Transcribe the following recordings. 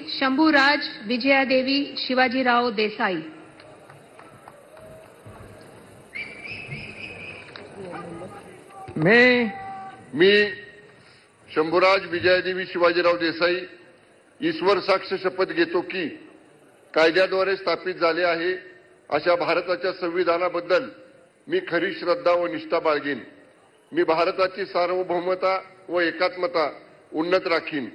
शंभूराज विजयादेवी शिवाजीराव देसाई। मी शंभूराज विजयादेवी शिवाजीराव देसाई ईश्वर साक्ष शपथ घेतो की कायद्याद्वारे स्थापित झाले आहे अशा भारताच्या संविधानाबद्दल मी खरी श्रद्धा व निष्ठा बाळगेन। मी भारताची सार्वभौमता व एकात्मता उन्नत राखीन।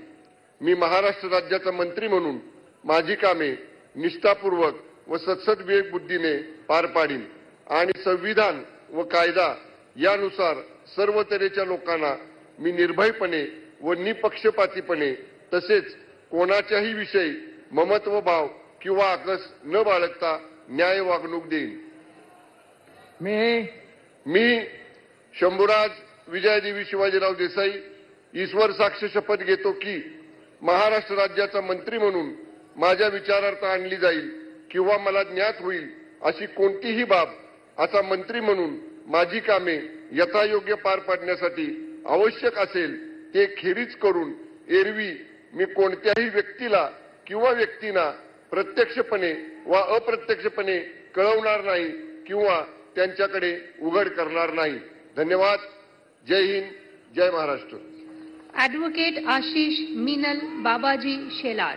मी महाराष्ट्र राज्याचा मंत्री म्हणून माझी कामे निष्ठापूर्वक व सद्सद्विवेक बुद्धीने पार पाडीन आणि संविधान व कायदा यानुसार सर्व तऱ्हेच्या लोकांना मी निर्भयपणे व निपक्षपातीपणे तसेच कोणाच्याही विषयी ममत्व भाव किंवा आकस न बाळगता न्याय वागणूक देईन। मी शंभूराज विजयादेवी शिवाजीराव देसाई ईश्वर साक्ष शपथ घेतो की महाराष्ट्र राज्याचा मंत्री म्हणून माझ्या विचारार्थ आणली जाईल किंवा मला ज्ञात होईल अशी कोणतीही बाब असा मंत्री म्हणून माझी कामे यथायोग्य पार पाडण्यासाठी आवश्यक असेल ते खेरीज करून एरवी मी कोणत्याही व्यक्तीला किंवा व्यक्तींना प्रत्यक्षपणे वा अप्रत्यक्षपणे कळवणार नाही किंवा त्यांच्याकडे उघड करणार नाही। धन्यवाद। जय हिंद, जय महाराष्ट्र। ॲडव्होकेट आशिष मीनल बाबाजी शेलार।